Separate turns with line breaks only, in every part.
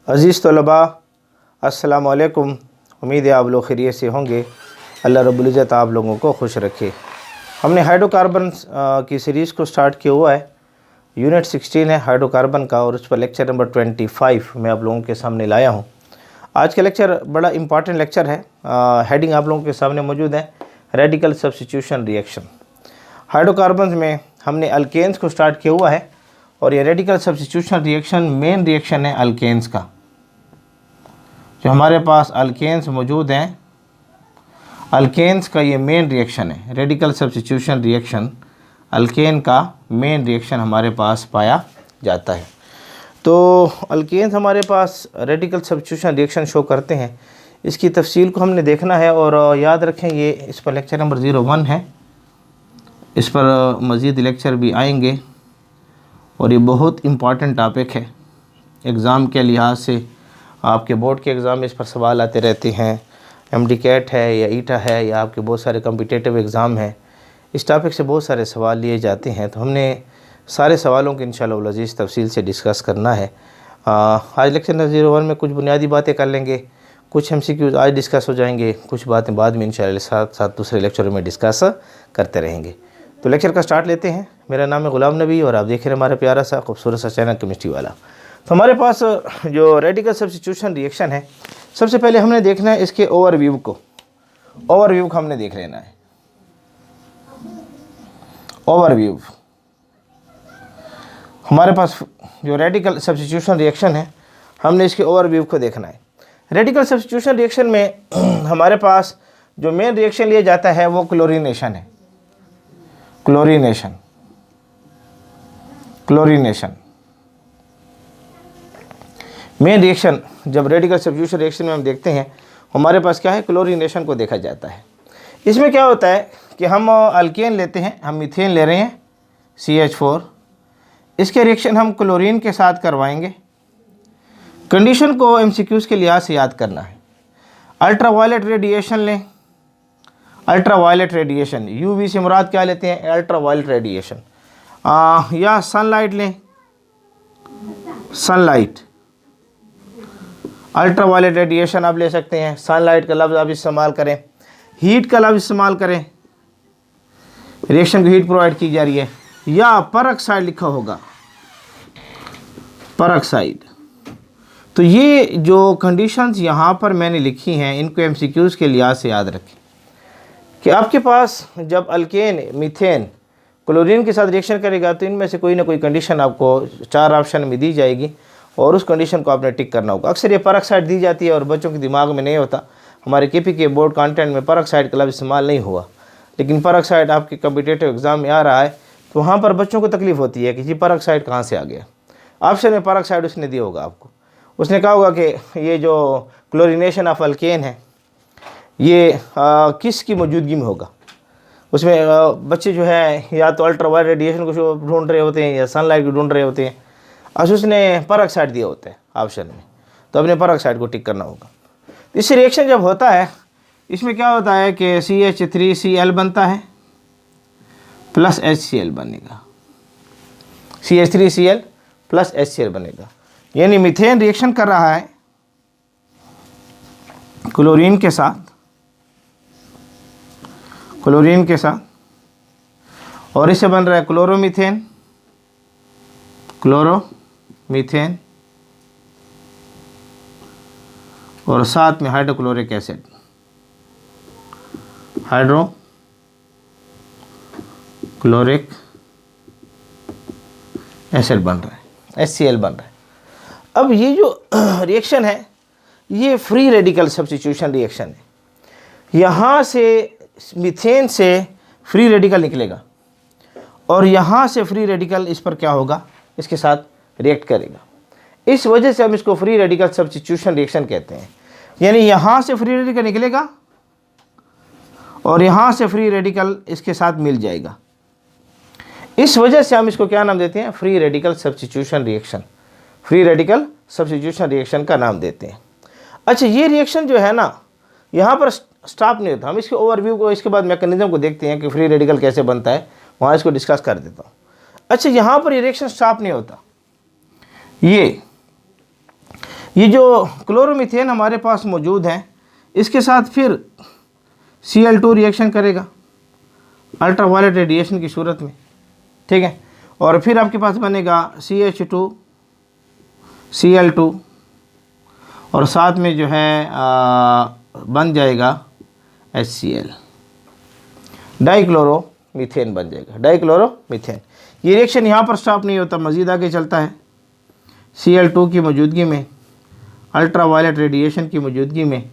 अज़ीज़ तलबा अस्सलामु अलैकुम। उम्मीद है आप लोग खैरियत से होंगे। अल्लाह रब्बुल इज़्ज़त आप लोगों को खुश रखे। हमने हाइड्रोकार्बन की सीरीज़ को स्टार्ट किया हुआ है। यूनिट 16 है हाइड्रोकार्बन का और उस पर लेक्चर नंबर 25 मैं आप लोगों के सामने लाया हूँ। आज का लेक्चर बड़ा इंपॉर्टेंट लेक्चर है। हेडिंग आप लोगों के सामने मौजूद है, रेडिकल सब्स्टिट्यूशन रिएक्शन। हाइड्रोकार्बन में हमने अल्केन्स को स्टार्ट किया हुआ है और ये radical substitution reaction main reaction है अल्केन्स का। जो हमारे पास अल्केन्स मौजूद हैं, अल्केन्स का ये मेन रिएक्शन है। रेडिकल सब्स्टिट्यूशन रिएक्शन अल्केन का मेन रिएक्शन हमारे पास पाया जाता है। तो अल्केन्स हमारे पास रेडिकल सब्स्टिट्यूशन रिएक्शन शो करते हैं। इसकी तफसील को हमने देखना है और याद रखें ये इस पर लेक्चर नंबर 01 है। इस पर मज़ीद लेक्चर भी आएंगे और ये बहुत इम्पॉर्टेंट टॉपिक है। एग्ज़ाम के लिहाज से आपके बोर्ड के एग्ज़ाम में इस पर सवाल आते रहते हैं। MD-CAT है या ईटा है या आपके बहुत सारे कम्पिटिटिव एग्ज़ाम हैं, इस टॉपिक से बहुत सारे सवाल लिए जाते हैं। तो हमने सारे सवालों की इंशाअल्लाह अज़ीज़ तफसील से डिस्कस करना है। आज लेक्चर नंबर 01 में कुछ बुनियादी बातें कर लेंगे, कुछ MCQs आज डिस्कस हो जाएंगे, कुछ बातें बाद में इंशाअल्लाह साथ साथ दूसरे लेक्चरों में डिस्कस करते रहेंगे। तो लेक्चर का स्टार्ट लेते हैं। मेरा नाम है ग़ुलाम नबी और आप देख रहे हैं हमारा प्यारा सा खूबसूरत सा चैनल केमिस्ट्री वाला। तो हमारे पास जो रेडिकल सब्स्टिट्यूशन रिएक्शन है, सबसे पहले हमने देखना है इसके ओवरव्यू को हमने देख लेना है। ओवरव्यू हमारे पास जो रेडिकल सब्स्टिट्यूशन रिएक्शन है, हमने इसके ओवरव्यू को देखना है। रेडिकल सब्स्टिट्यूशन रिएक्शन में हमारे पास जो मेन रिएक्शन लिया जाता है वो क्लोरीनेशन है। क्लोरीनेशन मेन रिएक्शन जब रेडिकल सब्स्टिट्यूशन रिएक्शन में हम देखते हैं, हमारे पास क्या है, क्लोरीनेशन को देखा जाता है। इसमें क्या होता है कि हम अल्केन लेते हैं, हम मीथेन ले रहे हैं CH4, इसके रिएक्शन हम क्लोरीन के साथ करवाएंगे। कंडीशन को MCQs के लिहाज से याद करना है। अल्ट्रावायलेट रेडिएशन लें, अल्ट्रावायलेट रेडिएशन UV से मुराद क्या लेते हैं, अल्ट्रावायलेट रेडिएशन, या सनलाइट लें, सनलाइट अल्ट्रावायलेट रेडिएशन आप ले सकते हैं। सनलाइट का लफ्ज़ आप इस्तेमाल करें, हीट का लफ्ज़ इस्तेमाल करें, रिएक्शन को हीट प्रोवाइड की जा रही है, या परऑक्साइड लिखा होगा, परऑक्साइड। तो ये जो कंडीशंस यहाँ पर मैंने लिखी हैं, इनको MCQs के लिहाज से याद रखें कि आपके पास जब अल्केन मीथेन क्लोरीन के साथ रिएक्शन करेगा तो इनमें से कोई ना कोई कंडीशन आपको 4 ऑप्शन में दी जाएगी और उस कंडीशन को आपने टिक करना होगा। अक्सर ये परऑक्साइड दी जाती है और बच्चों के दिमाग में नहीं होता। हमारे KP के बोर्ड कंटेंट में परऑक्साइड का लफ्ज़ इस्तेमाल नहीं हुआ, लेकिन परऑक्साइड आपके कम्पिटिटिव एग्ज़ाम में आ रहा है तो वहाँ पर बच्चों को तकलीफ़ होती है कि जी परऑक्साइड कहाँ से आ गया। ऑप्शन में परऑक्साइड उसने दिया होगा आपको, उसने कहा होगा कि ये जो क्लोरीनेशन ऑफ अल्केन है ये किसकी मौजूदगी में होगा। उसमें बच्चे जो है या तो अल्ट्रावायलेट रेडिएशन को ढूंढ रहे होते हैं या सनलाइट को ढूंढ रहे होते हैं, और उसने परऑक्साइड दिया होता है ऑप्शन में, तो अपने परऑक्साइड को टिक करना होगा। इससे रिएक्शन जब होता है, इसमें क्या होता है कि CH3Cl बनता है प्लस HCl बनेगा, CH3Cl प्लस HCl बनेगा। यानी मीथेन रिएक्शन कर रहा है क्लोरीन के साथ, और इससे बन रहा है क्लोरोमीथेन और साथ में हाइड्रोक्लोरिक एसिड, बन रहा है, HCl बन रहा है। अब ये जो रिएक्शन है ये फ्री रेडिकल सब्स्टिट्यूशन रिएक्शन है। यहाँ से मीथेन से फ्री रेडिकल निकलेगा और यहाँ से फ्री रेडिकल इस पर क्या होगा, इसके साथ रिएक्ट करेगा। इस वजह से हम इसको फ्री रेडिकल सब्स्टिट्यूशन रिएक्शन कहते हैं। यानी यहाँ से फ्री रेडिकल निकलेगा और यहाँ से फ्री रेडिकल इसके साथ मिल जाएगा। इस वजह से हम इसको क्या नाम देते हैं, free radical substitution reaction. Free radical substitution reaction का नाम देते हैं। अच्छा, ये रिएक्शन जो है ना यहाँ पर स्टॉप नहीं होता। हम इसके ओवरव्यू को, इसके बाद मैकेनिज्म को देखते हैं कि फ्री रेडिकल कैसे बनता है, वहाँ इसको डिस्कस कर देता हूँ। अच्छा, यहाँ पर ये रिएक्शन स्टॉप नहीं होता। ये जो क्लोरोमीथेन हमारे पास मौजूद है, इसके साथ फिर Cl2 रिएक्शन करेगा अल्ट्रा वायलेट रेडिएशन की सूरत में, ठीक है। और फिर आपके पास बनेगा CH2 Cl2 और साथ में जो है बन जाएगा HCl, डाइक्लोरोमीथेन बन जाएगा, डाइक्लोरोमीथेन। ये रिएक्शन यहाँ पर स्टॉप नहीं होता, मज़ीद आगे चलता है। Cl2 की मौजूदगी में, अल्ट्रा वायलेट रेडिएशन की मौजूदगी में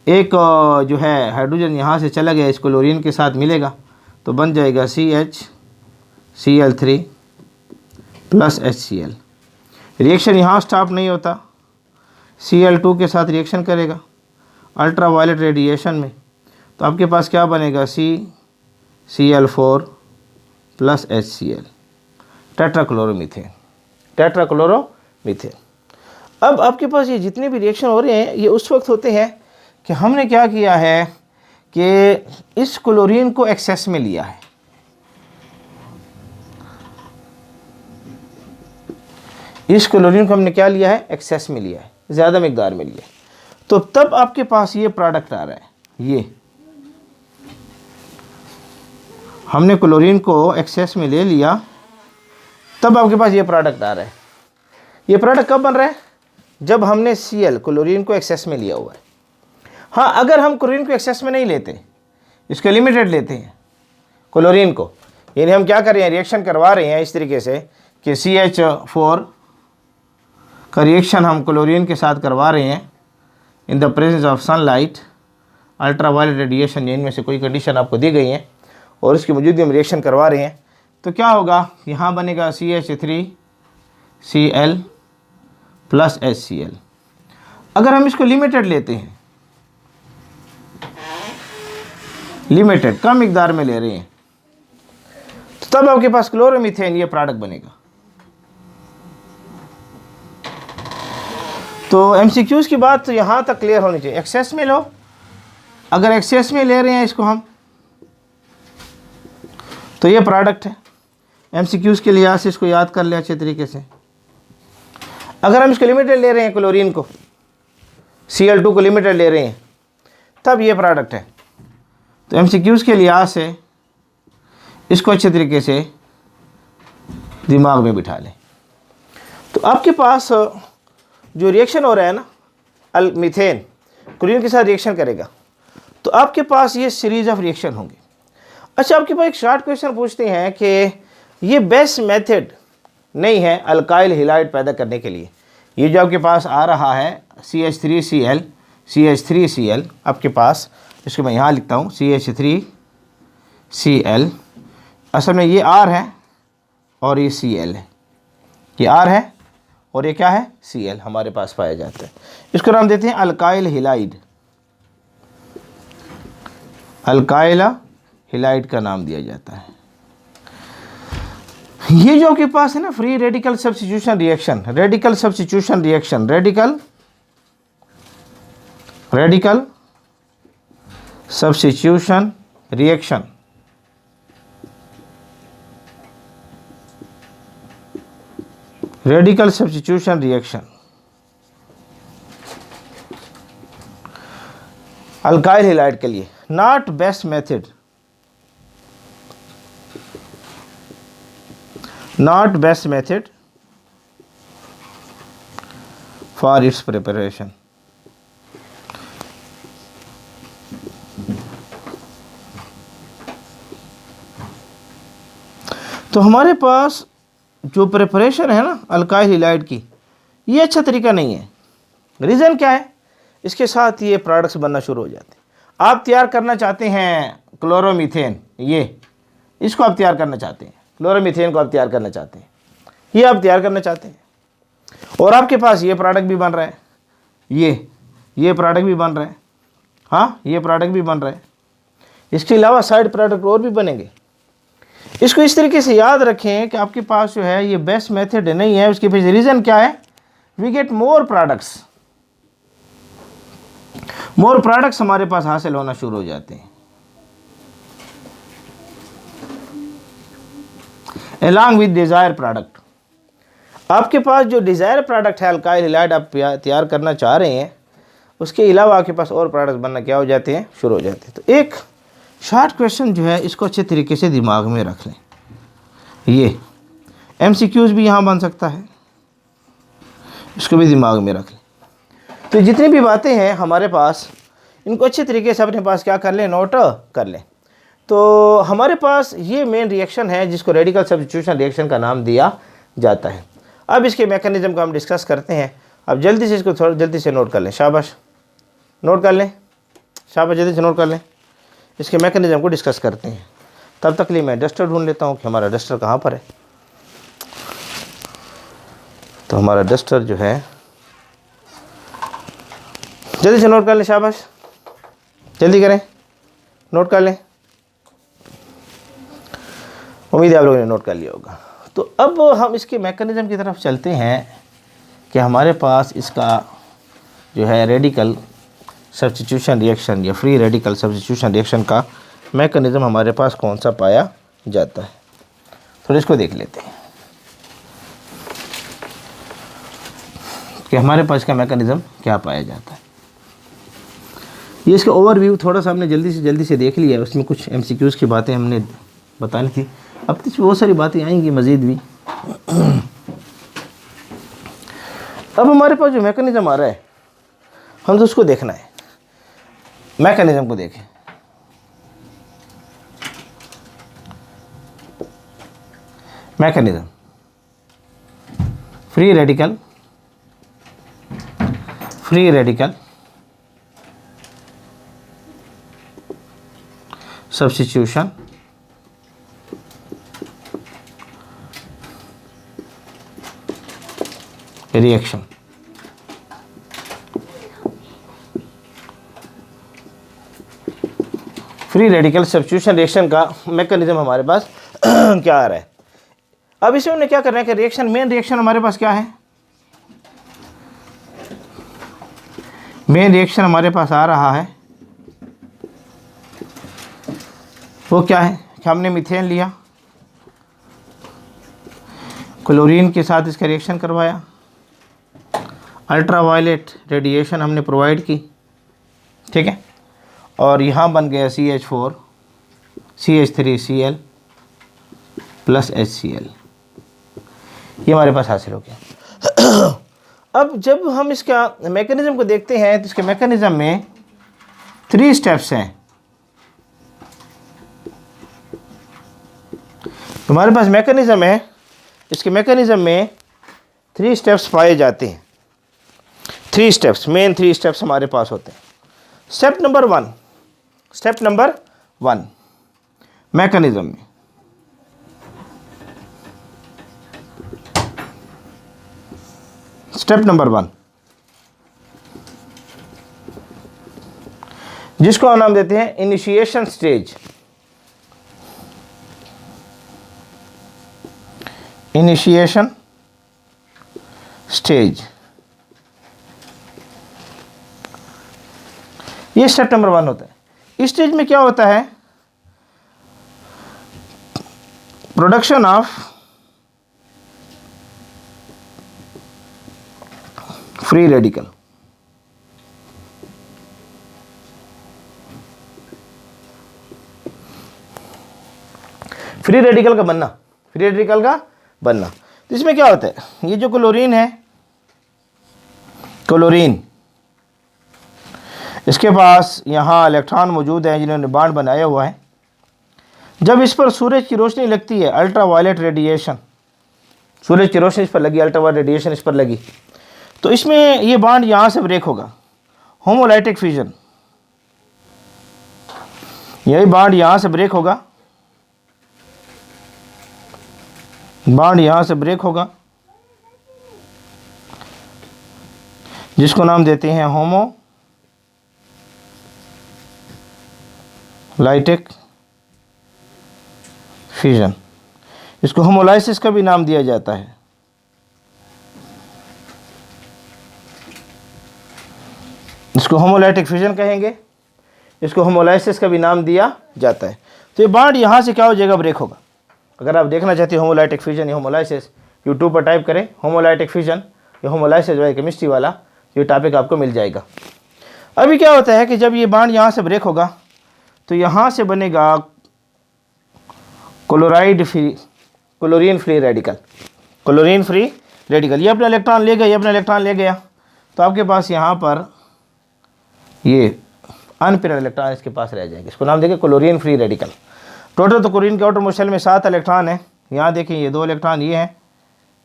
एक जो है हाइड्रोजन यहाँ से चला गया, इसको क्लोरीन के साथ मिलेगा तो बन जाएगा CH Cl3 plus HCl। Reaction यहाँ स्टॉप नहीं होता, Cl2 के साथ रिएक्शन करेगा अल्ट्रा वायलेट रेडिएशन में, तो आपके पास क्या बनेगा CCl4 प्लस HCl, टेट्राक्लोरोमीथेन, टेट्राक्लोरोमीथेन। अब आपके पास ये जितने भी रिएक्शन हो रहे हैं ये उस वक्त होते हैं कि हमने क्या किया है कि इस क्लोरीन को एक्सेस में लिया है, इस क्लोरीन को हमने क्या लिया है, एक्सेस में लिया है, ज़्यादा मिकदार में लिया है, तो तब आपके पास ये प्रोडक्ट आ रहा है। ये हमने क्लोरीन को एक्सेस में ले लिया, तब आपके पास ये प्रोडक्ट आ रहा है। ये प्रोडक्ट कब बन रहा है, जब हमने Cl क्लोरीन को एक्सेस में लिया हुआ है। हाँ, अगर हम क्लोरीन को एक्सेस में नहीं लेते, इसको लिमिटेड लेते हैं क्लोरीन को, यानी हम क्या कर रहे हैं, रिएक्शन करवा रहे हैं इस तरीके से कि CH4 का रिएक्शन हम क्लोरीन के साथ करवा रहे हैं in the presence of sunlight, ultraviolet radiation, इनमें से कोई कंडीशन आपको दी गई है और इसकी मौजूदगी में रिएक्शन करवा रहे हैं, तो क्या होगा, यहाँ बनेगा CH3Cl प्लस HCl। अगर हम इसको लिमिटेड लेते हैं, लिमिटेड कम मिकदार में ले रहे हैं, तो तब आपके पास क्लोरोमीथेन ये प्रोडक्ट बनेगा। तो MCQs की बात तो यहाँ तक क्लियर होनी चाहिए। एक्सेस में लो, अगर एक्सेस में ले रहे हैं इसको हम, तो ये प्रोडक्ट है। MCQs के लिहाज से इसको याद कर ले अच्छे तरीके से। अगर हम इसको लिमिटेड ले रहे हैं, क्लोरीन को, Cl2 को लिमिटेड ले रहे हैं, तब ये प्रोडक्ट है। तो MCQs के लिहाज से इसको अच्छे तरीके से दिमाग में बिठा लें। तो आपके पास जो रिएक्शन हो रहा है ना, मीथेन क्लोरीन के साथ रिएक्शन करेगा, तो आपके पास ये सीरीज ऑफ रिएक्शन होंगे। अच्छा, आपके पास एक शॉर्ट क्वेश्चन पूछते हैं कि ये बेस्ट मेथड नहीं है अल्काइल हिलाइड पैदा करने के लिए। ये जो आपके पास आ रहा है CH3Cl, आपके पास, इसको मैं यहाँ लिखता हूँ CH3Cl, असल में ये R है और ये Cl है, ये R है और ये क्या है, Cl हमारे पास पाया जाता है। इसको नाम देते हैं अल्काइल हिलाइड, अल्काइल हिलाइड का नाम दिया जाता है। ये जो आपके पास है ना, free radical substitution reaction, radical substitution reaction, radical substitution reaction, radical substitution reaction alkyl halide के लिए not best method, not best method for its preparation। तो हमारे पास जो प्रिपरेशन है ना अल्काइल हिलाइड की, ये अच्छा तरीका नहीं है। रीज़न क्या है, इसके साथ ये प्रोडक्ट्स बनना शुरू हो जाते हैं। आप तैयार करना चाहते हैं क्लोरोमीथेन, ये इसको आप तैयार करना चाहते हैं, क्लोरोमीथेन को आप तैयार करना चाहते हैं, ये आप तैयार करना चाहते हैं, और आपके पास ये प्रोडक्ट भी बन रहा है, ये प्रोडक्ट भी बन रहा है, हाँ ये प्रोडक्ट भी बन रहा है। इसके अलावा साइड प्रोडक्ट और भी बनेंगे। इसको इस तरीके से याद रखें कि आपके पास जो है ये बेस्ट मेथड नहीं है। उसके पीछे रीज़न क्या है, we get more products, more products हमारे पास हासिल होना शुरू हो जाते हैं। along with desired product। आपके पास जो डिज़ायर प्रोडक्ट है अल्काइल हैलाइड आप तैयार करना चाह रहे हैं, उसके अलावा आपके पास और प्रोडक्ट बनना क्या हो जाते हैं, शुरू हो जाते हैं। तो एक शॉर्ट क्वेश्चन जो है इसको अच्छे तरीके से दिमाग में रख लें। ये MCQs भी यहाँ बन सकता है, इसको भी दिमाग में रख लें। तो जितनी भी बातें हैं हमारे पास, इनको अच्छे तरीके से अपने पास क्या कर लें, नोट कर लें। तो हमारे पास ये मेन रिएक्शन है जिसको रेडिकल सब्स्टिट्यूशन रिएक्शन का नाम दिया जाता है। अब इसके मैकेनिज्म को हम डिस्कस करते हैं। अब जल्दी से इसको थोड़ा जल्दी से नोट कर लें, शाबाश, नोट कर लें, शाबाश, जल्दी से नोट कर लें। इसके मैकेनिज्म को डिस्कस करते हैं। तब तक लिए मैं डस्टर ढूंढ लेता हूँ कि हमारा डस्टर कहाँ पर है। तो हमारा डस्टर जो है, जल्दी से नोट कर लें, शाबाश, जल्दी करें, नोट कर लें। उम्मीद है आप लोगों ने नोट कर लिया होगा। तो अब हम इसके मैकेनिज्म की तरफ चलते हैं कि हमारे पास इसका जो है रेडिकल सब्स्टिट्यूशन रिएक्शन या फ्री रेडिकल सब्स्टिट्यूशन रिएक्शन का मैकेनिज्म हमारे पास कौन सा पाया जाता है। थोड़ा इसको देख लेते हैं कि हमारे पास इसका मैकेनिज्म क्या पाया जाता है। ये इसका ओवरव्यू थोड़ा सा हमने जल्दी से देख लिया है। उसमें कुछ MCQs की बातें हमने बतानी थी, अब तो बहुत सारी बातें आएंगी मज़ीद भी। अब हमारे पास जो मैकेनिज्म आ रहा है, हम तो उसको देखना है। मैकेनिज्म को देखें। Mechanism free radical substitution reaction. Free radical substitution reaction का मैकेनिज्म हमारे पास क्या आ रहा है। अब इसमें हमने क्या करना है कि रिएक्शन, मेन रिएक्शन हमारे पास क्या है, मेन रिएक्शन हमारे पास आ रहा है वो क्या है कि हमने मीथेन लिया, क्लोरीन के साथ इसका रिएक्शन करवाया, अल्ट्रावायलेट रेडिएशन हमने प्रोवाइड की, ठीक है, और यहाँ बन गया CH4 CH3Cl प्लस HCl, ये हमारे पास हासिल हो गया। अब जब हम इसका मैकेनिज्म को देखते हैं तो इसके मैकेनिज्म में 3 स्टेप्स हैं। हमारे पास मैकेनिज्म है, इसके मैकेनिज्म में 3 स्टेप्स पाए जाते हैं। 3 स्टेप्स, मेन 3 स्टेप्स हमारे पास होते हैं। स्टेप नंबर 1 मैकेनिज्म में स्टेप नंबर 1 जिसको हम नाम देते हैं इनिशिएशन स्टेज। इनिशिएशन स्टेज, ये स्टेप नंबर 1 होता है। इस स्टेज में क्या होता है, production of free radical. Free radical का बनना, तो इसमें क्या होता है, ये जो क्लोरीन है, क्लोरीन, इसके पास यहाँ इलेक्ट्रॉन मौजूद हैं जिन्होंने बॉन्ड बनाया हुआ है। जब इस पर सूरज की रोशनी लगती है, अल्ट्रावायलेट रेडिएशन, सूरज की रोशनी इस पर लगी, अल्ट्रावायलेट रेडिएशन इस पर लगी, तो इसमें ये बॉन्ड यहाँ से ब्रेक होगा, होमोलाइटिक फ्यूजन, यही बॉन्ड यहाँ से ब्रेक होगा, बॉन्ड यहाँ से ब्रेक होगा, जिसको नाम देते हैं होमोलाइटिक फ्यूजन। इसको होमोलाइसिस का भी नाम दिया जाता है। इसको होमोलाइटिक फ्यूजन कहेंगे, इसको होमोलाइसिस का भी नाम दिया जाता है। तो ये बॉन्ड यहाँ से क्या हो जाएगा, ब्रेक होगा। अगर आप देखना चाहते हो होमोलाइटिक फ्यूजन या होमोलाइसिस, यूट्यूब पर टाइप करें होमोलाइटिक फ्यूजन या होमोलाइसिस बायोकेमिस्ट्री वाला, ये टॉपिक आपको मिल जाएगा। अभी क्या होता है कि जब ये बॉन्ड यहाँ से ब्रेक होगा तो यहाँ से बनेगा chlorine free radical. Chlorine free radical, ये अपना इलेक्ट्रॉन ले गया, ये अपना इलेक्ट्रॉन ले गया, तो आपके पास यहाँ पर ये अनपेयर्ड इलेक्ट्रॉन इसके पास रह जाएंगे, इसको नाम देंगे क्लोरीन फ्री रेडिकल। टोटल तो क्लोरीन के आउटर मोस्ट शेल में 7 इलेक्ट्रॉन है। यहाँ देखिए ये 2 इलेक्ट्रॉन ये हैं,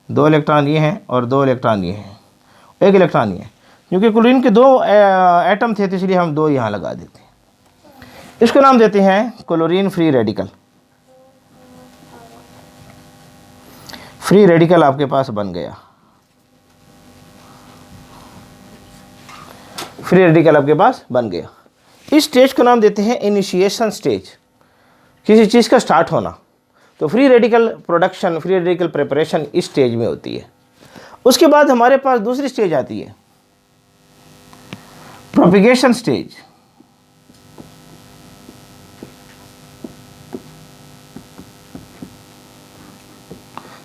2 इलेक्ट्रॉन ये हैं और 2 इलेक्ट्रॉन ये हैं, 1 इलेक्ट्रॉन ये है। क्योंकि क्लोरीन के 2 एटम थे तो इसलिए हम 2 यहाँ लगा देते हैं। इसको नाम देते हैं chlorine free radical. Free radical आपके पास बन गया, फ्री रेडिकल आपके पास बन गया। इस स्टेज को नाम देते हैं इनिशिएशन स्टेज, किसी चीज़ का स्टार्ट होना। तो free radical production, free radical preparation इस स्टेज में होती है। उसके बाद हमारे पास दूसरी स्टेज आती है propagation stage.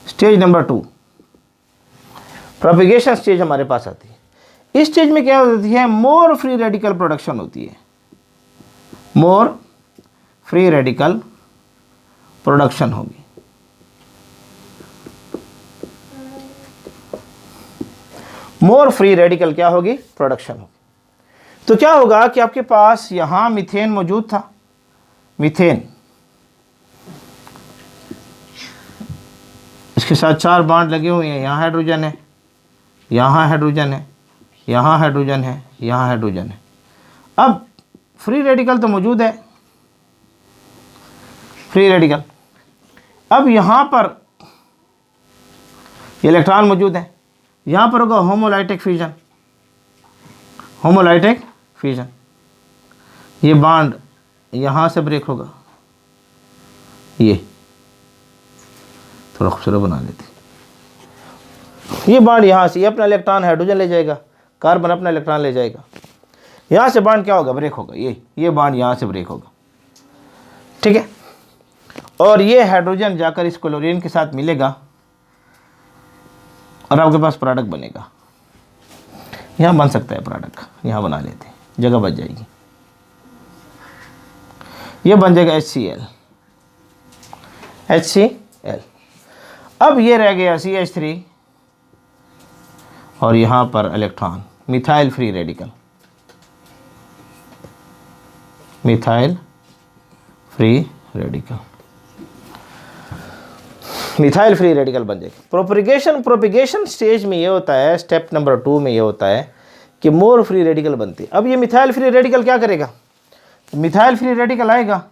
Stage number 2 propagation stage हमारे पास आती है। इस स्टेज में क्या होती है, मोर फ्री रेडिकल प्रोडक्शन होती है, मोर फ्री रेडिकल प्रोडक्शन होगी। मोर फ्री रेडिकल क्या होगी, प्रोडक्शन होगी। तो क्या होगा कि आपके पास यहां मीथेन मौजूद था, मीथेन, इसके साथ 4 बॉन्ड लगे हुए हैं, यहाँ हाइड्रोजन है, यहाँ हाइड्रोजन है, यहाँ हाइड्रोजन है, यहाँ हाइड्रोजन है। अब फ्री रेडिकल तो मौजूद है, फ्री रेडिकल। अब यहाँ पर इलेक्ट्रॉन मौजूद है, यहाँ पर होगा होमोलाइटिक फ्यूजन, होमोलाइटिक फ्यूजन। ये बॉन्ड यहाँ से ब्रेक होगा, ये थोड़ा खूबसूरत बना लेते। ये बॉन्ड यहाँ से, ये अपना इलेक्ट्रॉन हाइड्रोजन ले जाएगा, कार्बन अपना इलेक्ट्रॉन ले जाएगा, यहाँ से बॉन्ड क्या होगा, ब्रेक होगा। ये बॉन्ड यहाँ से ब्रेक होगा, ठीक है। और ये हाइड्रोजन जाकर इस क्लोरीन के साथ मिलेगा और आपके पास प्रोडक्ट बनेगा। यहाँ बन सकता है प्रोडक्ट, यहाँ बना लेते हैं, जगह बच जाएगी। ये बन जाएगा HCl। अब ये रह गया CH3 और यहाँ पर electron, methyl free radical, methyl free radical, methyl free radical बन जाएगा। प्रोपिगेशन स्टेज में ये होता है, स्टेप नंबर 2 में ये होता है कि मोर फ्री रेडिकल बनती है। अब ये मिथाइल फ्री रेडिकल क्या करेगा, मिथाइल फ्री रेडिकल आएगा,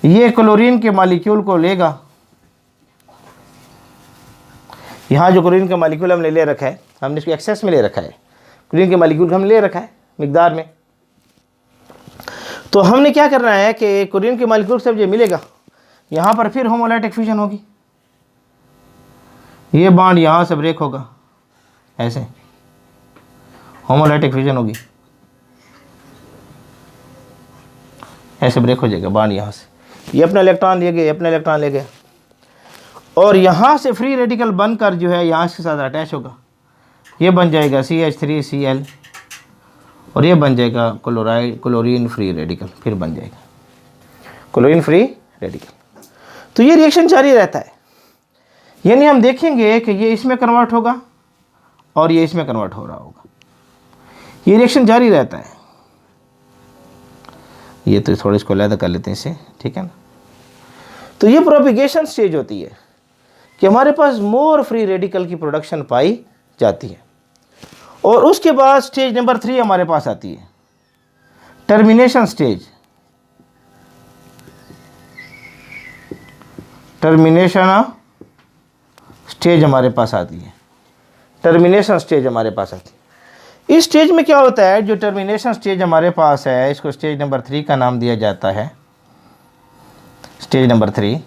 ये क्लोरीन के मॉलिक्यूल को लेगा, यहाँ जो क्लोरीन का मॉलिक्यूल हमने ले रखा है, हमने इसको एक्सेस में ले रखा है, क्लोरीन के मॉलिक्यूल को हमने ले रखा है मिकदार में। तो हमने क्या करना है कि क्लोरीन के मॉलिक्यूल से ये मिलेगा, यहाँ पर फिर होमोलाइटिक फ्यूजन होगी, ये बॉन्ड यहाँ से ब्रेक होगा, ऐसे होमोलाइटिक फ्यूजन होगी, ऐसे ब्रेक हो जाएगा बॉन्ड यहाँ से। ये अपना इलेक्ट्रॉन ले गया, अपना इलेक्ट्रॉन ले गया और यहाँ से फ्री रेडिकल बनकर जो है यहाँ के साथ अटैच होगा, ये बन जाएगा CH3Cl और ये बन जाएगा क्लोरीन फ्री रेडिकल, फिर बन जाएगा क्लोरीन फ्री रेडिकल। तो ये रिएक्शन जारी रहता है, यानी हम देखेंगे कि ये इसमें कन्वर्ट होगा और ये इसमें कन्वर्ट हो रहा होगा, ये रिएक्शन जारी रहता है। ये तो थोड़ा इसको अलग कर लेते हैं इसे, ठीक है ना। तो ये प्रोपिगेशन स्टेज होती है कि हमारे पास मोर फ्री रेडिकल की प्रोडक्शन पाई जाती है। और उसके बाद स्टेज नंबर 3 हमारे पास आती है, टर्मिनेशन स्टेज। टर्मिनेशन स्टेज हमारे पास आती है, टर्मिनेशन स्टेज हमारे पास आती है। इस स्टेज में क्या होता है, जो टर्मिनेशन स्टेज हमारे पास है, इसको स्टेज नंबर 3 का नाम दिया जाता है, स्टेज नंबर 3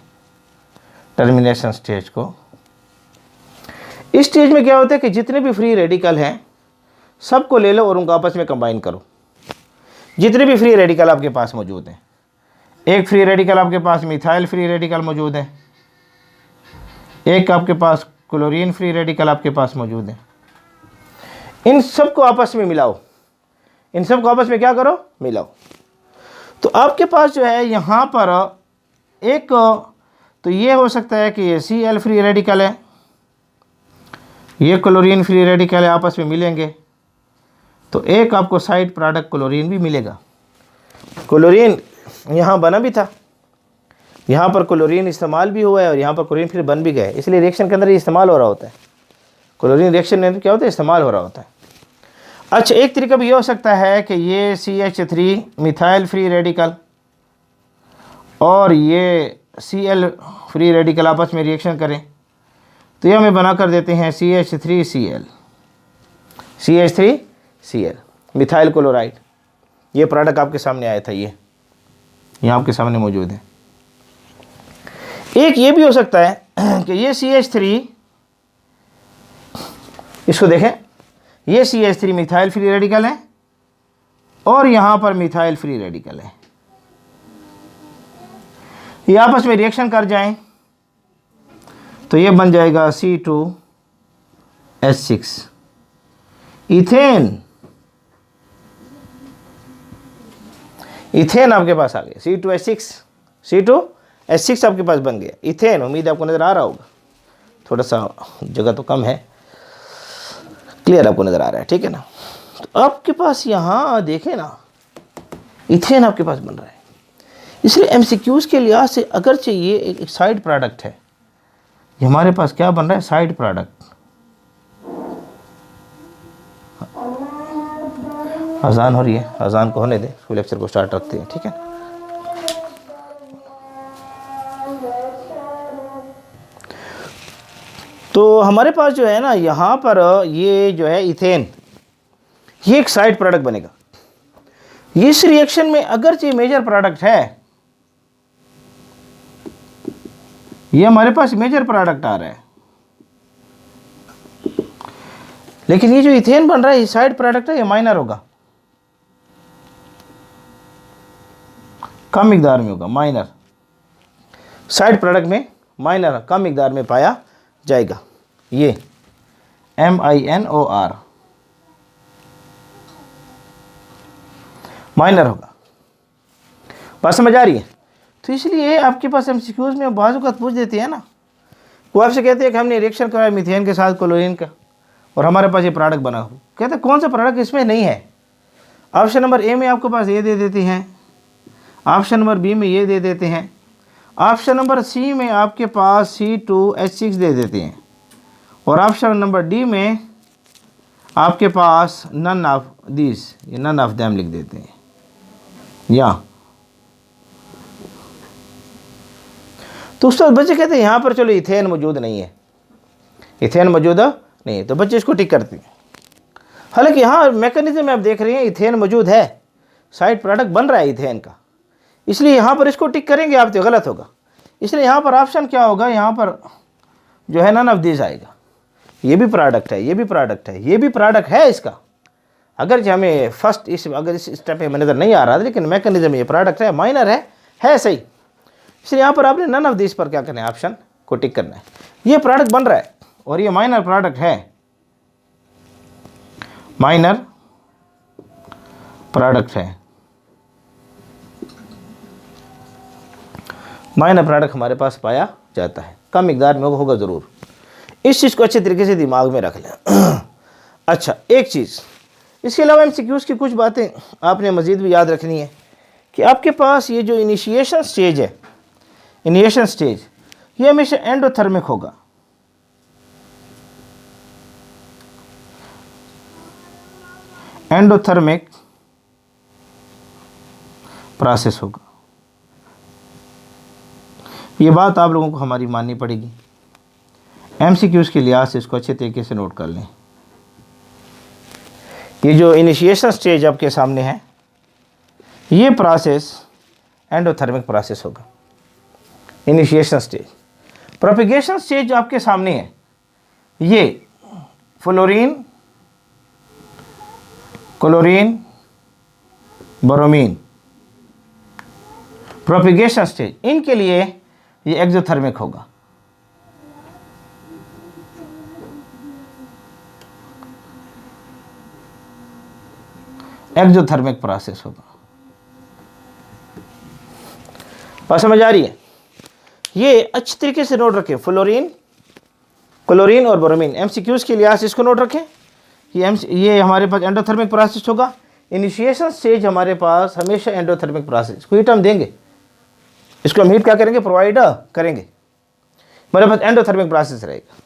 टर्मिनेशन स्टेज को। इस स्टेज में क्या होता है कि जितने भी फ्री रेडिकल हैं सबको ले लो और उनको आपस में कंबाइन करो। जितने भी फ्री रेडिकल आपके पास मौजूद हैं, एक फ्री रेडिकल आपके पास मिथाइल फ्री रेडिकल मौजूद है, एक आपके पास क्लोरीन फ्री रेडिकल आपके पास मौजूद है। इन सबको आपस में मिलाओ, इन सबको आपस में क्या करो, मिलाओ। तो आपके पास जो है यहाँ पर एक, तो ये हो सकता है कि ये Cl फ्री रेडिकल है, ये क्लोरीन फ्री रेडिकल है, आपस में मिलेंगे तो एक आपको साइड प्रोडक्ट क्लोरीन भी मिलेगा। क्लोरीन यहाँ बना भी था, यहाँ पर क्लोरीन इस्तेमाल भी हुआ है और यहाँ पर क्लोरीन फिर बन भी गए, इसलिए रिएक्शन के अंदर ये इस्तेमाल हो रहा होता है। क्लोरीन रिएक्शन में क्या होता है, इस्तेमाल हो रहा होता है। अच्छा, एक तरीका भी ये हो सकता है कि ये CH3 मिथाइल फ्री रेडिकल और ये Cl फ्री रेडिकल आपस में रिएक्शन करें तो ये हमें बना कर देते हैं CH3Cl, CH3Cl मिथाइल क्लोराइड। ये प्रोडक्ट आपके सामने आया था, ये आपके सामने मौजूद है। एक ये भी हो सकता है कि ये CH3, इसको देखें, ये CH3 मिथाइल फ्री रेडिकल है और यहाँ पर मिथाइल फ्री रेडिकल है, ये आपस में रिएक्शन कर जाएं तो ये बन जाएगा C2H6 इथेन। इथेन आपके पास आ गया, C2H6 आपके पास बन गया इथेन। उम्मीद है आपको नज़र आ रहा होगा, थोड़ा सा जगह तो कम है, क्लियर आपको नज़र आ रहा है, ठीक है ना। तो आपके पास यहाँ देखें ना, इथेन आपके पास बन रहा है। इसलिए MCQs के लिहाज से अगरचे ये एक साइड प्रोडक्ट है, ये हमारे पास क्या बन रहा है, साइड प्रोडक्ट। अजान हो रही है, अजान को होने दें, फिर लेक्चर को स्टार्ट रखते हैं, ठीक है। तो हमारे पास जो है ना यहाँ पर ये जो है इथेन, ये एक साइड प्रोडक्ट बनेगा। इस रिएक्शन में अगरचे मेजर प्रोडक्ट है, ये हमारे पास मेजर प्रोडक्ट आ रहा है, लेकिन ये जो इथेन बन रहा है ये साइड प्रोडक्ट है, ये माइनर होगा, कम मिकदार में होगा, माइनर। साइड प्रोडक्ट में माइनर कम मिकदार में पाया जाएगा, ये MINOR माइनर होगा। बात समझ आ रही है। तो इसलिए आपके पास MCQs में बाज़ औक़ात पूछ देते हैं ना, वो आपसे कहते हैं कि हमने रिएक्शन कराया मीथेन के साथ क्लोरीन का और हमारे पास ये प्रोडक्ट बना, कहते हैं कौन सा प्रोडक्ट इसमें नहीं है। ऑप्शन नंबर ए में आपके पास ये दे देते हैं, ऑप्शन नंबर बी में ये दे देते हैं, ऑप्शन नंबर सी में आपके पास C2H6 दे देते हैं और ऑप्शन नंबर डी में आपके पास नन ऑफ दिस, ये नन ऑफ देम लिख देते हैं। या तो उस बच्चे कहते हैं यहाँ पर चलो इथेन मौजूद नहीं है, इथेन मौजूद नहीं है, तो बच्चे इसको टिक करते हैं। हालांकि यहाँ मैकेनिज्म में आप देख रहे हैं इथेन मौजूद है, साइड प्रोडक्ट बन रहा है इथेन का, इसलिए यहाँ पर इसको टिक करेंगे आप तो गलत होगा। इसलिए यहाँ पर ऑप्शन क्या होगा, यहाँ पर जो है नन ऑफ दिस आएगा। ये भी प्रोडक्ट है, ये भी प्रोडक्ट है, ये भी प्रोडक्ट है इसका, अगर जो हमें फर्स्ट अगर इस स्टेप में नज़र नहीं आ रहा था, लेकिन मैकेनिज्म ये प्रोडक्ट है, माइनर है सही। इसलिए यहाँ पर आपने नन ऑफ दिस पर क्या करना है, ऑप्शन को टिक करना है। ये प्रोडक्ट बन रहा है और ये माइनर प्रोडक्ट है, माइनर प्रोडक्ट है, माइनर प्रोडक्ट हमारे पास पाया जाता है, कम मिकदार में होगा ज़रूर। इस चीज़ को अच्छे तरीके से दिमाग में रख लें। अच्छा, एक चीज़ इसके अलावा MCQs की कुछ बातें आपने मज़ीद भी याद रखनी है कि आपके पास ये जो इनिशिएशन स्टेज है, इनिशिएशन स्टेज ये हमेशा एंडोथर्मिक होगा। एंडोथर्मिक प्रोसेस होगा, ये बात आप लोगों को हमारी माननी पड़ेगी। MCQs के लिहाज से इसको अच्छे तरीके से नोट कर लें। ये जो इनिशिएशन स्टेज आपके सामने है, ये प्रोसेस एंडोथर्मिक प्रोसेस होगा, इनिशिएशन स्टेज। प्रोपिगेशन स्टेज जो आपके सामने है, ये fluorine, chlorine, bromine, propagation stage, इनके लिए ये एक्सोथर्मिक होगा। एक्सोथर्मिक प्रोसेस होगा। बात समझ आ रही है? ये अच्छी तरीके से नोट रखें, फ्लोरीन, क्लोरीन और ब्रोमीन। एमसीक्यूज के लिहाज से इसको नोट रखें। ये हमारे पास एंडोथर्मिक प्रोसेस होगा। इनिशिएशन स्टेज हमारे पास हमेशा एंडोथर्मिक प्रोसेस, हीट हम देंगे, इसको हम हीट क्या करेंगे, प्रोवाइड करेंगे, हमारे पास एंडोथर्मिक प्रोसेस रहेगा।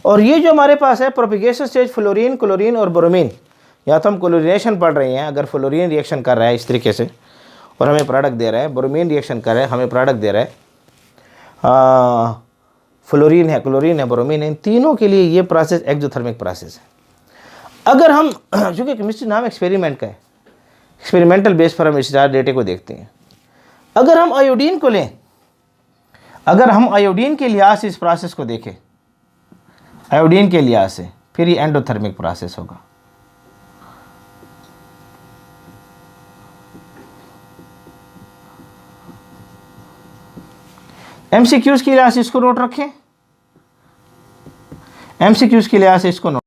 और ये जो हमारे पास है प्रोपिगेशन स्टेज, फ्लोरीन, क्लोरीन और ब्रोमीन, या तो हम क्लोरीनेशन पढ़ रहे हैं, अगर फ्लोरीन रिएक्शन कर रहा है इस तरीके से और हमें प्रोडक्ट दे रहा है, ब्रोमीन रिएक्शन कर रहा है हमें प्रोडक्ट दे रहा है, फ्लोरीन है, क्लोरीन है, ब्रोमीन है, इन तीनों के लिए ये प्रोसेस एक्सोथर्मिक प्रोसेस है। अगर हम, चूँकि केमिस्ट्री नाम एक्सपेरिमेंट का है, एक्सपेरिमेंटल बेस पर हम इस डेटे को देखते हैं। अगर हम आयोडीन को लें, अगर हम आयोडीन के लिहाज से इस प्रोसेस को देखें, आयोडीन के लिहाज से, फिर ये एंडोथर्मिक प्रोसेस होगा। एमसीक्यूज के लिहाज से इसको नोट रखें, एमसीक्यूज के लिहाज से इसको नोट